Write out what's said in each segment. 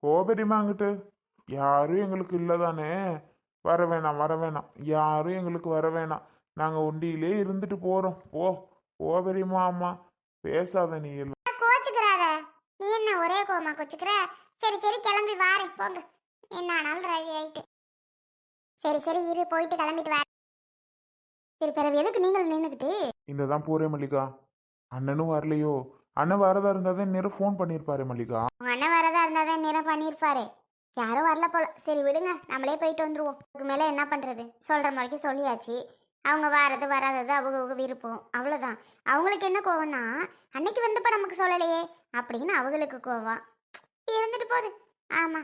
கோபெரியமா அங்கிட்டு யாரும் எங்களுக்கு இல்லதானே. வர வேணாம் வர வேணாம், யாரும் எங்களுக்கு வர வேணாம். நாங்க ஒண்டியிலே இருந்துட்டு போறோம். கோபெரியமா அம்மா, பேசாத நீ எல்லாம். கோச்சுக்கிறாத. நீ என்ன ஒரே கோமா கோச்சுக்கிற? சரி சரி கிளம்பி வாரேன் போங்க. என்ன ஆனாலும் ரெடி ஆயிட்டு. சரி சரி இரு போயிட்டு கிளம்பிட்டு வர. சரி பிறகு எதுக்கு நீங்கள் நின்றுக்கிட்டு? இந்த தான் போறேன் மல்லிகா. அண்ணனும் வரலையோ? அண்ணன் வரதா இருந்தாதான் நேரம் ஃபோன் பண்ணியிருப்பாரு மல்லிகா. உங்க அண்ணன் வரதா இருந்தாதான் நேரம் பண்ணியிருப்பாரு. யாரும் வரல போல. சரி விடுங்க, நம்மளே போயிட்டு வந்துருவோம். இதுக்கு மேல என்ன பண்றது? சொல்ற மாதிரிக்கு சொல்லியாச்சு. அவங்க வாரது வராதது அவங்க விருப்பம், அவ்வளவுதான். அவங்களுக்கு என்ன கோவம்னா, அன்னைக்கு வந்தப்ப நமக்கு சொல்லலையே அப்படின்னு அவங்களுக்கு கோவம். இருந்துட்டு போகுது. ஆமா,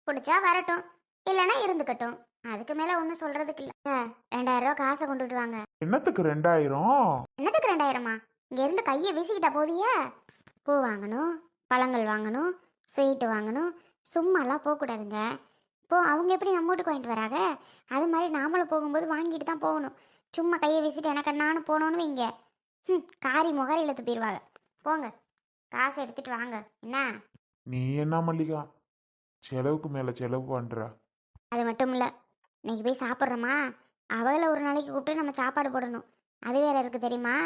பிடிச்சா வரட்டும், இல்லைன்னா இருந்துக்கட்டும். அதுக்கு மேல ஒன்றும் சொல்றதுக்கு இல்லை. 2000 ரூபா காசை கொண்டுட்டு வாங்க. என்னத்துக்கு 2000? என்னத்துக்கு 2000மா? இங்க இருந்து கையை வீசிக்கிட்டா போவியா? பூ வாங்கணும், பழங்கள் வாங்கணும், ஸ்வீட்டு வாங்கணும். சும்மாலாம் போகக்கூடாதுங்க. இப்போ அவங்க எப்படி நம்ம வீட்டுக்கு வாங்கிட்டு வராங்க, அது மாதிரி நாமளும் போகும்போது வாங்கிட்டு தான் போகணும். சும்மா கையை வீசிட்டு எனக்கு நானும் போனோன்னு வைங்க, காரி முகாரியில் துப்பிடுவாங்க. போங்க, காசை எடுத்துட்டு வாங்க. என்ன? நீ என்ன மல்லிகா செலவுக்கு மேல செலவு பண்ற? அது மட்டும் இல்லை, இன்னைக்கு போய் சாப்பிட்றோமா, அவளை ஒரு நாளைக்கு கூப்பிட்டு நம்ம சாப்பாடு போடணும். அது வேற இருக்கு தெரியுமா?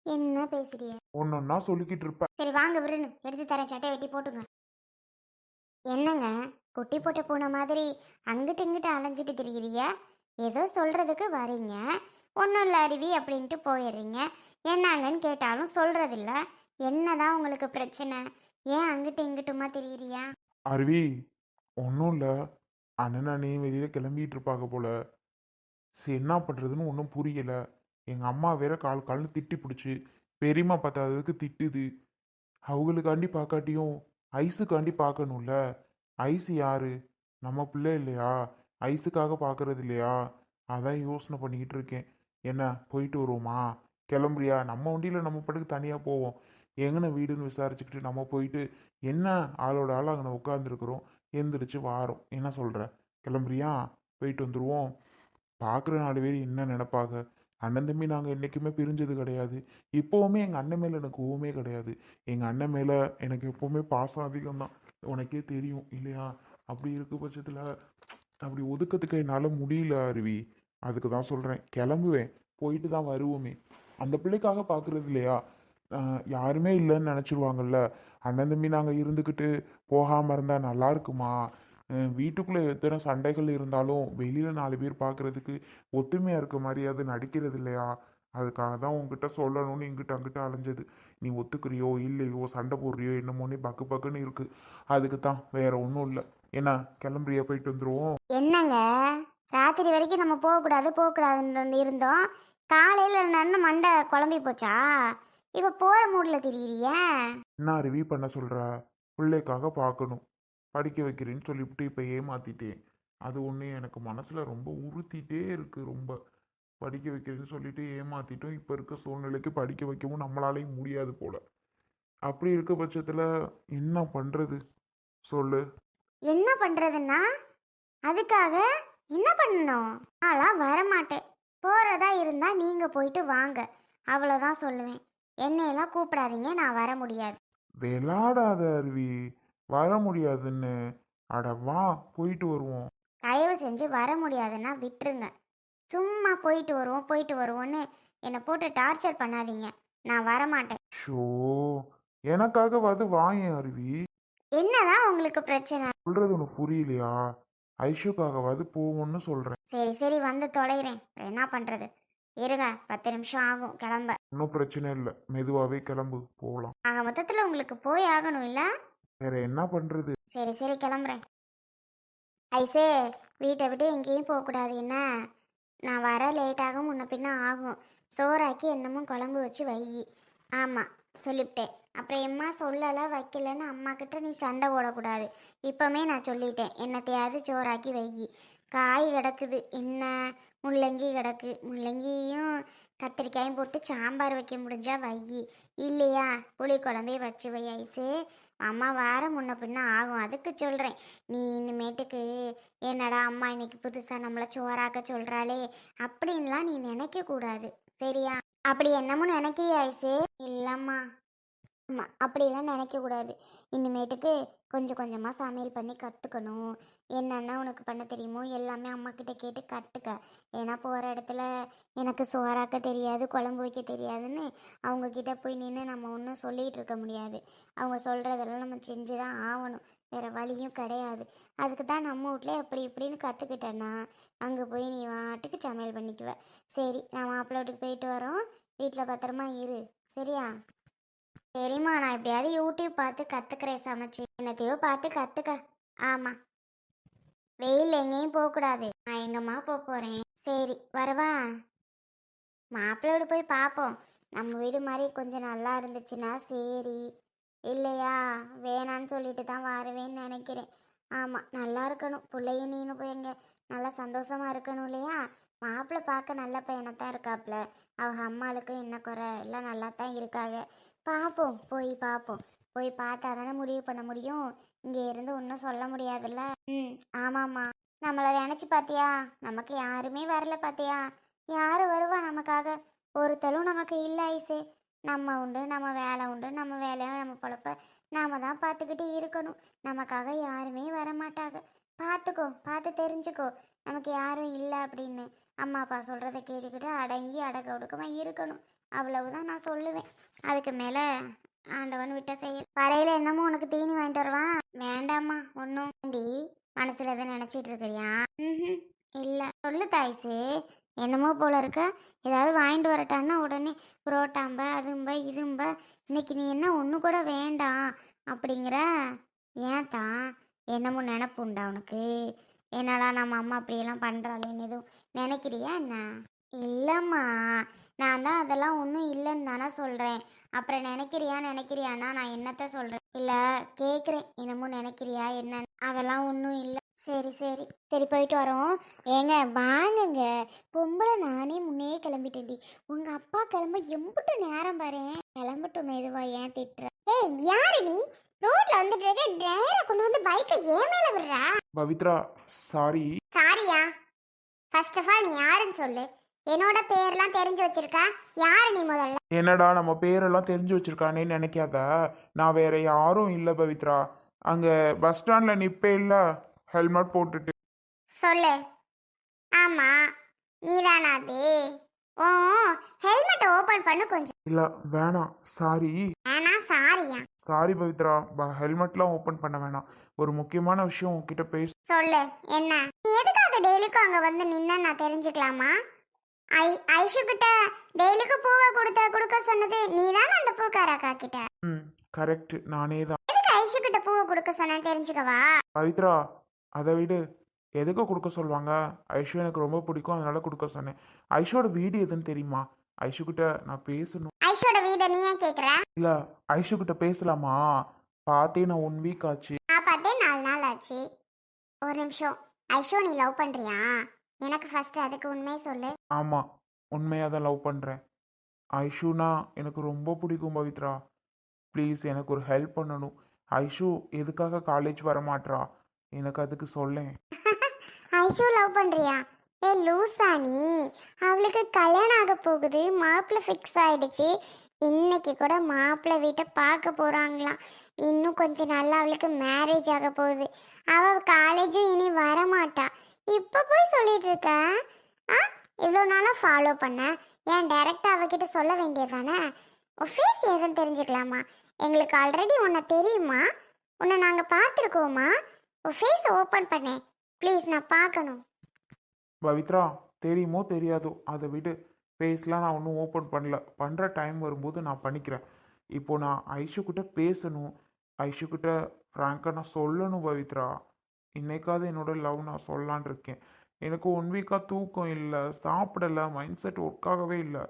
என்ன பேசுறிய? ஒன்னொன்னா சொல்லிக்கிட்டு இருப்ப. சரி வாங்க விருன்னு எடுத்து தரேன், சட்டை வெட்டி போட்டுங்க. என்னங்க, குட்டி போட்ட பூனை மாதிரி அங்கிட்டு இங்கிட்டு அலைஞ்சிட்டு திரியுறிய? ஏதோ சொல்றதுக்கு வரீங்க, ஒன்றும் இல்லை அருவி அப்படின்ட்டு போயிடுறீங்க. என்னங்கன்னு கேட்டாலும் சொல்றதில்ல. என்னதான் உங்களுக்கு பிரச்சனை? ஏன் அங்கிட்டு இங்கிட்டுமா திரியுறியா? அருவி, ஒன்றும் இல்லை. அண்ணன் அண்ணி வெளியில கிளம்பிட்டு இருப்பாங்க போல. சரி என்ன பண்றதுன்னு ஒன்றும் புரியல. எங்க அம்மா வேற கால் கால்னு திட்டி பிடிச்சி பெரியம்மா பத்தாததுக்கு திட்டுது. அவங்களுக்காண்டி பார்க்காட்டியும் ஐஸுக்காண்டி பார்க்கணும்ல. ஐஸ் யாரு? நம்ம பிள்ளை இல்லையா? ஐஸுக்காக பார்க்கறது இல்லையா? அதான் யோசனை பண்ணிக்கிட்டு இருக்கேன். என்ன, போயிட்டு வருவோமா? கிளம்புறியா? நம்ம வண்டியில் நம்ம பாட்டுக்கு தனியாக போவோம். எங்கன வீடுன்னு விசாரிச்சுக்கிட்டு நம்ம போயிட்டு என்ன ஆளோட ஆள் அங்கே உட்காந்துருக்குறோம், எந்திரிச்சு வாரோம். என்ன சொல்கிற? கிளம்புறியா? போயிட்டு வந்துடுவோம். பார்க்குற 4 பேர் என்ன நினைப்பாங்க? அண்ணன் தம்பி நாங்கள் என்றைக்குமே பிரிஞ்சது கிடையாது. இப்போவுமே எங்கள் அண்ணன் மேலே எனக்கு கோவமே கிடையாது. எங்கள் அண்ணன் மேலே எனக்கு எப்போவுமே பாசம் அதிகம்தான். உனக்கே தெரியும் இல்லையா? அப்படி இருக்க பட்சத்தில் அப்படி ஒதுக்கிறதுக்கு என்னால் முடியல அருவி. அதுக்கு தான் சொல்கிறேன், கிளம்புவேன். போயிட்டு தான் வருவோமே. அந்த பிள்ளைக்காக பார்க்குறது இல்லையா? யாருமே இல்லைன்னு நினச்சிருவாங்கல்ல. அண்ணன் தம்பி நாங்கள் இருந்துக்கிட்டு போகாமல் இருந்தால் நல்லா இருக்குமா? வீட்டுக்குள்ளே எத்தனை சண்டைகள் இருந்தாலும் வெளியில் 4 பேர் பார்க்குறதுக்கு ஒத்துமையாக இருக்க மாதிரி அது நடிக்கிறது இல்லையா? அதுக்காக தான் உங்ககிட்ட சொல்லணும்னு இங்கிட்ட அங்கிட்ட அலைஞ்சது. நீ ஒத்துக்கிறியோ இல்லையோ, சண்டை போடுறியோ என்னமோனே பக்கு பக்குன்னு இருக்கு. அதுக்கு தான், வேற ஒன்றும் இல்லை. என்ன, கிளம்புறியா? போயிட்டு வந்துடுவோம். என்னங்க, ராத்திரி வரைக்கும் நம்ம போகக்கூடாது போகக்கூடாதுன்னு இருந்தோம். காலையில் நன்னு மண்டை குழம்பி போச்சா? இப்போ போகிற மூடில் திரியிறிய? என்ன ரிவ்யூ பண்ண சொல்கிற? பிள்ளைக்காக பார்க்கணும், படிக்க வைக்கிறேன்னு சொல்லிவிட்டு இப்போ ஏமாத்திட்டேன். அது ஒன்று எனக்கு மனசில் ரொம்ப உறுத்திட்டே இருக்குது. ரொம்ப படிக்க வைக்கிறேன்னு சொல்லிட்டு ஏமாத்திட்டோம். இப்போ இருக்க சூழ்நிலைக்கு படிக்க வைக்கவும் நம்மளாலையும் முடியாது போல. அப்படி இருக்க பட்சத்தில் என்ன பண்ணுறது சொல்லு? என்ன பண்ணுறதுன்னா, அதுக்காக என்ன பண்ணணும்? நான்லாம் வரமாட்டேன். போகிறதா இருந்தால் நீங்கள் போயிட்டு வாங்க, அவ்வளோதான் சொல்லுவேன். என்னையெல்லாம் கூப்பிடாதீங்க, நான் வர முடியாது. விளாடாத அருவி, வர முடியாதுன்னு. அட வா, போயிட்டு வருவோம். தயவு செஞ்சு வர முடியாதுன்னா விட்டுருங்க. சும்மா போயிட்டு வருவோம் போயிட்டு வருவோன்னு என்னை போட்டு டார்ச்சர் பண்ணாதீங்க. நான் வரமாட்டேன். ஷோ, எனக்காக வது வாயேன் அருவி. என்னதான் உங்களுக்கு பிரச்சனை? சொல்றது உனக்கு புரியலையா? ஐஷுக்காகவாது போவோம்னு சொல்றேன். சரி சரி வந்து தொலைகிறேன், என்ன பண்ணுறது? இருங்க, 10 நிமிஷம் ஆகும் கிளம்ப. ஒன்றும் பிரச்சனை இல்லை, மெதுவாகவே கிளம்பு, போகலாம். ஆக மொத்தத்தில் உங்களுக்கு போய் ஆகணும் இல்லை? வேற என்ன பண்றது? சரி சரி கிளம்புறேன். ஐசே, வீட்டை விட்டு எங்கேயும் போகக்கூடாது என்ன? நான் வர லேட்டாகும், முன்ன பின்ன ஆகும். சோறாக்கி என்னமும் குழம்பு வச்சு வை. ஆமாம், சொல்லிவிட்டேன். அப்புறம் எம்மா சொல்லலை வைக்கலன்னு அம்மா கிட்ட நீ சண்டை போடக்கூடாது. இப்போமே நான் சொல்லிட்டேன், என்னத்தையாவது சோறாக்கி வை. காய் கிடக்குது, என்ன முள்ளங்கி கிடக்கு, முள்ளங்கியும் கத்திரிக்காயும் போட்டு சாம்பார் வைக்க முடிஞ்சா வை. இல்லையா புளி குழம்பே வச்சு வை ஐசு. அம்மா வார முன்ன பின்ன ஆகும், அதுக்கு சொல்கிறேன். நீ இனிமேட்டுக்கு என்னடா அம்மா இன்னைக்கு புதுசாக நம்மளை சோறாக்க சொல்கிறாளே அப்படின்லாம் நீ நினைக்கக்கூடாது, சரியா? அப்படி என்னமோ நினைக்கிறியா ஐசு? இல்லைம்மா. ஆமாம், அப்படிலாம் நினைக்கக்கூடாது. இனிமேட்டுக்கு கொஞ்சம் கொஞ்சமாக சமையல் பண்ணி கற்றுக்கணும். என்னென்ன உனக்கு பண்ண தெரியுமோ எல்லாமே அம்மாக்கிட்ட கேட்டு கற்றுக்க. ஏன்னா போகிற இடத்துல எனக்கு சோறாக்க தெரியாது, குழம்பு வைக்க தெரியாதுன்னு அவங்கக்கிட்ட போய் நின்று நம்ம ஒன்றும் சொல்லிகிட்டு இருக்க முடியாது. அவங்க சொல்கிறதெல்லாம் நம்ம செஞ்சு தான் ஆகணும். வேறு வழியும் கிடையாது. அதுக்கு தான் நம்ம வீட்டில் எப்படி இப்படின்னு கற்றுக்கிட்டேன்னா அங்கே போய் நீ வாட்டுக்கு சமையல் பண்ணிக்குவ. சரி, நான் மாப்பிள்ளை வீட்டுக்கு போயிட்டு வரோம். வீட்டில் பத்திரமா இரு. சரியா? சரிம்மா, நான் எப்படியாவது யூடியூப் பார்த்து கற்றுக்கிறேன் சமைச்சு. என்னத்தையோ பார்த்து கற்றுக்க. ஆமாம், வெயில் எங்கேயும் போகக்கூடாது. நான் எங்கம்மா போக போகிறேன். சரி, வரவா? மாப்பிள்ளையோடு போய் பார்ப்போம். நம்ம வீடு மாதிரி கொஞ்சம் நல்லா இருந்துச்சுன்னா சரி, இல்லையா வேணான்னு சொல்லிட்டு தான் வருவேன்னு நினைக்கிறேன். ஆமாம், நல்லா இருக்கணும். பிள்ளையும் நீனும் போய் எங்க நல்லா சந்தோஷமாக இருக்கணும் இல்லையா? மாப்பிள்ளை பார்க்க நல்ல பையனைத்தான் இருக்காப்புல. அவங்க அம்மாளுக்கு என்ன குறை, எல்லாம் நல்லா தான் இருக்காங்க. பார்ப்போம், போய் பார்ப்போம். போய் பார்த்தா தானே முடிவு பண்ண முடியும். இங்கே இருந்து ஒன்றும் சொல்ல முடியாதுல்ல. ம், ஆமாம்மா. நம்மளை நினச்சி பார்த்தியா? நமக்கு யாருமே வரல பார்த்தியா? யார் வருவா நமக்காக? ஒருத்தரும் நமக்கு இல்லை ஐசு. நம்ம உண்டு, நம்ம வேலை உண்டு, நம்ம வேலையை நம்ம பொழப்ப நாம தான் பார்த்துக்கிட்டு இருக்கணும். நமக்காக யாருமே வரமாட்டாங்க. பார்த்துக்கோ, பார்த்து தெரிஞ்சுக்கோ. நமக்கு யாரும் இல்லை அப்படின்னு அம்மா அப்பா சொல்கிறத கேட்டுக்கிட்டு அடங்கி அடக்க ஒடுக்கமாக இருக்கணும். அவ்வளவுதான் நான் சொல்லுவேன். அதுக்கு மேலே ஆண்டவன் விட்ட செயல். வரையில் என்னமோ உனக்கு தீனி வாங்கிட்டு வருவான். வேண்டாம்மா, ஒன்றும் டி மனசில் எதை நினச்சிட்டு இருக்கிறியா? ம், இல்லை. சொல்லு தாய்ஸு. என்னமோ போல இருக்க. ஏதாவது வாங்கிட்டு வரட்டான்னா உடனே புரோட்டாம்ப அதும்ப இதும்ப. இன்னைக்கு நீ என்ன ஒன்று கூட வேண்டாம் அப்படிங்கிற. ஏன் தான் என்னமோ நினப்பு உண்டா உனக்கு? என்னடா நம்ம அம்மா அப்படியெல்லாம் பண்ணுறாளேன்னு எதுவும் நினைக்கிறியா என்ன? இல்லைம்மா, நான் தான் அதெல்லாம் ஒன்றும் இல்லைன்னு தானே சொல்கிறேன். அப்புறம் நினைக்கிறியான்னா நான் என்னத்த சொல்கிறேன்? இல்லை, கேட்குறேன். என்னமோ நினைக்கிறியா என்னன்னு? அதெல்லாம் ஒன்றும் இல்லை. சரி சரி சரி, போயிட்டு வரோம். ஏங்க வாங்குங்க. பொம்பளை நானே முன்னே கிளம்பிட்டேன்டி. உங்கள் அப்பா கிளம்ப எம்பிட்டு நேரம் பாரு. கிளம்பட்டும் மெதுவா, ஏன் திட்டுற? ஏய், யாரு நீ? ரோட்ல வந்துட்டு இருக்க, நேரா கொண்டு வந்து பைக்கை ஏன் மேல விடுறா? பவித்ரா, சாரி. சாரியா? ஃபர்ஸ்ட் ஆஃப் ஆல் நீ யாருன்னு சொல்லு. என்னோட பேர்லாம் தெரிஞ்சு வச்சிருக்கா? யாரு நீ முதல்ல? என்னடா நம்ம பேரெல்லாம் தெரிஞ்சு வச்சிருக்கானே நினைக்காத. நான் வேற யாரும் இல்லை பவித்ரா. அங்கே பஸ் ஸ்டாண்டில் நிப்பே இல்லை, ஹெல்மெட் போட்டுட்டு. சொல்லு. ஆமா, நீதானா அது? ஓ, ஹெல்மெட் ஓபன் பண்ணு கொஞ்சம். இல்லை வேணாம், சாரி. ஆனா சாரியா? சாரி பவித்ரா, ஹெல்மெட்லாம் ஓப்பன் பண்ண வேணாம். ஒரு முக்கியமான விஷயம் உங்ககிட்ட பேச. சொல்லு, என்ன? நீ எதுக்காக டெய்லிக்கும் அங்க வந்து நின்ன நான் தெரிஞ்சுக்கலாமா? ஐஷு கிட்ட டெய்லிக்கு பூவை கொடுக்க சொன்னது நீதானே அந்த பூக்காரக்கா கிட்ட? ம், கரெக்ட், நானே தான். எதுக்கு ஐஷு கிட்ட பூவை கொடுக்க சொன்னேன்னு தெரிஞ்சுக்கவா? பவித்ரா, அதை விடு. எதுக்கு கொடுக்க சொல்லுவாங்க? ஐஷு எனக்கு ரொம்ப பிடிக்கும், அதனால கொடுக்க சொன்னேன். ஐஷோட வீடு எதுன்னு தெரியுமா? ஐஷு கிட்ட நான் பேசணும். ஐஷோட வீட நீ ஏன் கேக்குற? இல்லை, ஐஷு கிட்ட பேசலாமா? பார்த்தே நான் 1 வீக் ஆச்சு. நான் பார்த்தே 4 நாள் ஆச்சு. ஒரு நிமிஷம். ஐஷோ, நீ லவ் பண்றியா? எனக்கு ஃபர்ஸ்ட் அதுக்கு உண்மையை சொல்லு. ஆமாம், உண்மையாக தான் லவ் பண்ணுறேன். ஐஷுனா எனக்கு ரொம்ப பிடிக்கும் பவித்ரா. ப்ளீஸ் எனக்கு ஒரு ஹெல்ப் பண்ணணும். ஐஷு எதுக்காக காலேஜ் வர மாட்றா? எனக்கு அதுக்கு சொல்லேன். ஐஷோ லவ் பண்றியா? ஏ லூசா நீ? அவளுக்கு கல்யாணம் ஆக போகுது, மாப்பிள்ளை ஃபிக்ஸ் ஆயிடுச்சு. இன்னைக்கு கூட மாப்பிள்ளை வீட்டை பார்க்க போறாங்களாம். இன்னும் கொஞ்ச நாள்ல அவளுக்கு மேரேஜ் ஆக போகுது. அவ காலேஜும் இனி வரமாட்டா. இப்போ போய் சொல்லிட்டு இருக்க? ஆ, இவ்வளோ நாளாக ஃபாலோ பண்ண, ஏன் டைரெக்டாக அவகிட்ட சொல்ல வேண்டியதானே? உன் ஃபேஸ் எதுன்னு தெரிஞ்சுக்கலாமா? எங்களுக்கு ஆல்ரெடி உன்னை தெரியுமா? உன்னை நாங்கள் பார்த்துருக்கோமா? உன் ஃபேஸை ஓப்பன் பண்ணேன் ப்ளீஸ், நான் பார்க்கணும். பவித்ரா, தெரியுமோ தெரியாதோ அதை விடு. ஃபேஸ்லாம் நான் ஒன்றும் ஓப்பன் பண்ணல. பண்ணுற டைம் வரும்போது நான் பண்ணிக்கிறேன். இப்போது நான் ஐஷுக்கிட்ட பேசணும். ஐஷுக்கிட்ட ஃப்ராங்காக நான் சொல்லணும் பவித்ரா. இன்னைக்காவது என்னோட லவ் நான் சொல்லலான் இருக்கேன். எனக்கு 1 வீக்காக தூக்கம் இல்லை, சாப்பிடலை, மைண்ட் செட் ஒர்க் ஆகவே இல்லை.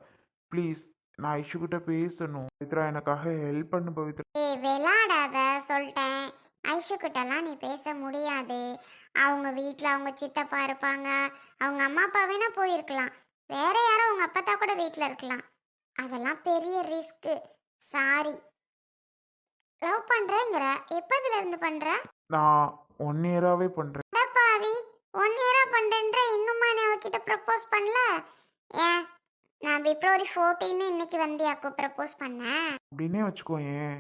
ப்ளீஸ், நான் ஐஷுக்கிட்ட பேசணும். பவித்ரா, எனக்காக ஹெல்ப் பண்ணு பவித்ரா. ஏய், விளாடாத சொல்லிட்டேன். ஐஷு கிட்டலாம் நீ பேச முடியாது. அவங்க வீட்டில் அவங்க சித்தப்பா இருப்பாங்க, அவங்க அம்மா அப்பா வேணா போயிருக்கலாம், வேற யாரோ அவங்க அப்பத்தா கூட வீட்டில் இருக்கலாம். அதெல்லாம் பெரிய ரிஸ்க்கு. சாரி. லவ் பண்றேங்கிற, எப்பதுல இருந்து பண்ற? நான் 1 இயராகவே பண்ணுறேன். பாவி, 1 இயரா பண்றேன்ற, இன்னுமா நீ அவகிட்ட ப்ரப்போஸ் பண்ணல? ஏன் நான் பிப்ரவரி 14 இன்னைக்கு வந்தியாக்கோ ப்ரப்போஸ் பண்ணேன். அப்படின்னே வச்சுக்கோயேன்.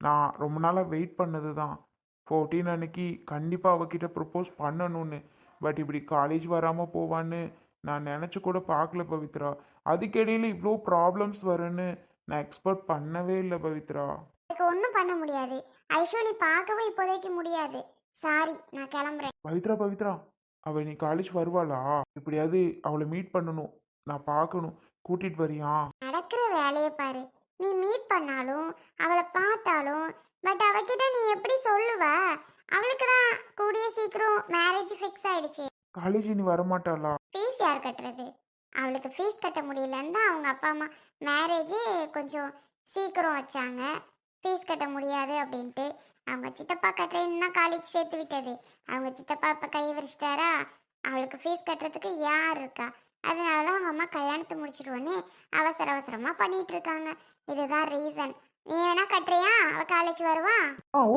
நான் ரொம்ப நாளாக வெயிட் பண்ணது தான் 14 அன்னைக்கு கண்டிப்பாக அவகிட்ட ப்ரப்போஸ் பண்ணணும்னு. பட் இப்படி காலேஜ் வராமல் போவான்னு நான் நினச்சி கூட பார்க்கல பவித்ரா. அதுக்கிடையில் இவ்வளோ ப்ராப்ளம்ஸ் வரும்னு நான் எக்ஸ்பெக்ட் பண்ணவே இல்லை பவித்ரா. அதுக்கு ஒன்றும் பண்ண முடியாது. ஐஷு நீ பார்க்கவும் இப்போதைக்கு முடியாது. சாரி, நான் கிளம்புறேன். பவித்ரா பவித்ரா, அவள் நீ காலேஜ் வருவாளா? எப்படியாவது அவளை மீட் பண்ணணும், நான் பார்க்கணும். கூட்டிகிட்டு வரியா? நடக்கிற வேலையை பாரு. நீ மீட் பண்ணாலும் அவளை பார்த்தாலும் பட் அவகிட்ட நீ எப்படி சொல்லுவ? அவளுக்கு தான் கூடிய சீக்கிரம் மேரேஜ் ஃபிக்ஸ் ஆயிடுச்சு. காலேஜ் நீ வரமாட்டாளா? ஃபீஸ் யார் கட்டுறது? அவளுக்கு ஃபீஸ் கட்ட முடியலன்னு தான் அவங்க அப்பா அம்மா மேரேஜ் கொஞ்சம் சீக்கிரம் வச்சாங்க. ஃபீஸ் கட்ட முடியாது அப்படின்ட்டு அவங்க சித்தப்பா கட்டுறேன்னு தான் காலேஜ் சேர்த்து விட்டது. அவங்க சித்தப்பா இப்போ கை விரிச்சிட்டாரா, அவளுக்கு ஃபீஸ் கட்டுறதுக்கு யார் இருக்கா? அதனால தான் அவங்க அம்மா கல்யாணத்தை முடிச்சிடுவோன்னு அவசர அவசரமாக பண்ணிட்டு இருக்காங்க. இதுதான் ரீசன். நீ வேணா கட்டுறியா? அவள் காலேஜ் வருவா.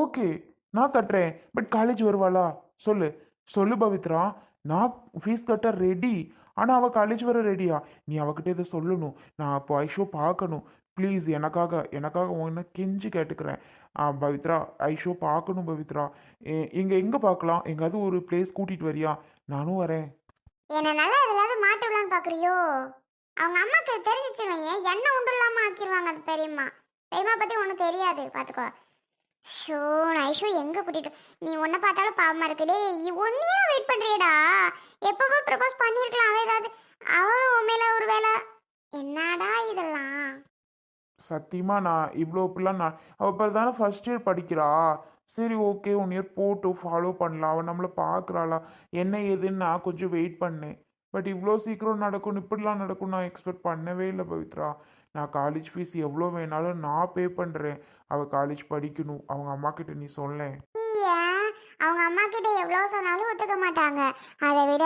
ஓகே, நான் கட்டுறேன். பட் காலேஜ் வருவாளா? சொல்லு சொல்லு பவித்ரா. நான் ஃபீஸ் கட்ட ரெடி. ஆனால் அவள் காலேஜ் வர ரெடியா? நீ அவகிட்ட இதை சொல்லணும். நான் அப்போ ஐஷோ பார்க்கணும். ப்ளீஸ், எனக்காக உன்னை கெஞ்சி கேட்டுக்கிறேன். பவித்ரா, ஐஷோ பார்க்கணும் பவித்ரா. எங்கே பார்க்கலாம்? எங்காவது ஒரு பிளேஸ் கூட்டிகிட்டு வரியா? நானும் வரேன். என்ன நல்லா எதுலாவது மாட்டு விடலான்னு பார்க்குறியோ? அவங்க அம்மாக்கு தெரிஞ்சிச்சு வையன், என்ன உண்டு இல்லாமல் ஆக்கிடுவாங்க. அந்த பெரியம்மா பற்றி ஒன்றும் தெரியாது, பார்த்துக்கோ. ஷோ, நான் ஐஷோ எங்கே கூட்டிட்டு? நீ ஒன்றை பார்த்தாலும் பாவமாக இருக்கு. டேய், ஒன்றையே வெயிட் பண்ணுறியடா. எப்போவோ ப்ரப்போஸ் பண்ணியிருக்கலாம். அவன் ஏதாவது அவளும் உண்மையில ஒரு வேலை. என்னடா இதெல்லாம்? சத்தியமா நான் இவ்வளோ இப்படிலாம் அவள் இப்போ தானே ஃபர்ஸ்ட் இயர் படிக்கிறா. சரி, ஓகே, 1 இயர் போட்டு ஃபாலோ பண்ணலாம். அவள் நம்மளை பார்க்குறாளா என்ன ஏதுன்னு நான் கொஞ்சம் வெயிட் பண்ணேன். பட் இவ்வளோ சீக்கிரம் நடக்கும், இப்படிலாம் நடக்கும் நான் எக்ஸ்பெக்ட் பண்ணவே இல்லை பவித்ரா. நான் காலேஜ் ஃபீஸ் எவ்வளோ வேணாலும் நான் பே பண்ணுறேன். அவள் காலேஜ் படிக்கணும். அவங்க அம்மா கிட்ட நீ சொல்லேன். ஏன் அவங்க அம்மா கிட்ட எவ்வளோ சொன்னாலும் ஒத்துக்க மாட்டாங்க. அதை விட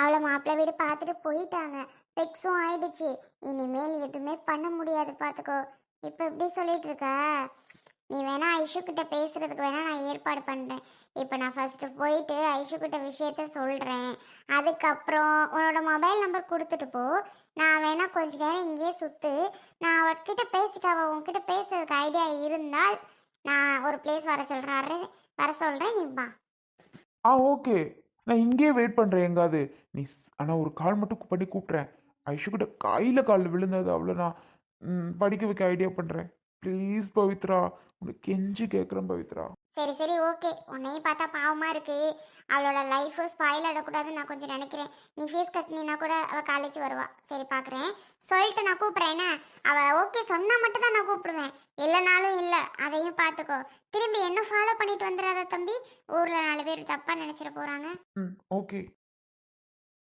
அவளை மாப்பிள்ளை வீடு பார்த்துட்டு போயிட்டாங்க. ஃபிக்ஸும் ஆயிடுச்சு. இனிமேல் எதுவுமே பண்ண முடியாது, பார்த்துக்கோ. இப்போ எப்படி சொல்லிட்டு இருக்க? நீ வேணா ஐஷு கிட்ட பேசுறதுக்கு வேணா நான் ஏற்பாடு பண்ணுறேன். இப்போ நான் ஃபர்ஸ்ட்டு போயிட்டு ஐஷு கிட்ட விஷயத்த சொல்கிறேன். அதுக்கப்புறம் உன்னோட மொபைல் நம்பர் கொடுத்துட்டு போ. நான் வேணா கொஞ்ச நேரம் இங்கேயே சுற்று. நான் அவர்கிட்ட பேசிட்டு அவள் உன்கிட்ட பேசுறதுக்கு ஐடியா இருந்தால் நான் ஒரு பிளேஸ் வர சொல்கிறேன். நீ வா. ஓகே, நான் இங்கேயே வெயிட் பண்ணுறேன் எங்காவது. நீ ஆனால் ஒரு கால் மட்டும் பண்ணி கூப்பிட்றேன். ஐஷு கிட்ட காலில் விழுந்தது அவ்வளோ நான் படிக்க வைக்க ஐடியா பண்ணுறேன். ப்ளீஸ் பவித்ரா, உனக்கு கெஞ்சி கேட்குறேன் பவித்ரா. சரி சரி, ஓகே. உன்னையும் பார்த்தா பாவமாக இருக்குது. அவளோட லைஃபு ஸ்பாயில் ஆடக்கூடாதுன்னு நான் கொஞ்சம் நினைக்கிறேன். நீ ஃபீஸ் கட்டினா கூட அவள் காலேஜ் வருவா. சரி, பார்க்குறேன். சொல்லிட்டு நான் கூப்பிட்றேன். என்ன, அவள் ஓகே சொன்னால் மட்டும்தான் நான் கூப்பிடுவேன். இல்லைனாலும் இல்லை, அதையும் பார்த்துக்கோ. திரும்பி என்ன ஃபாலோ பண்ணிட்டு வந்துடாத தம்பி. ஊரில் 4 பேர் தப்பாக நினச்சிட போகிறாங்க. ஓகே.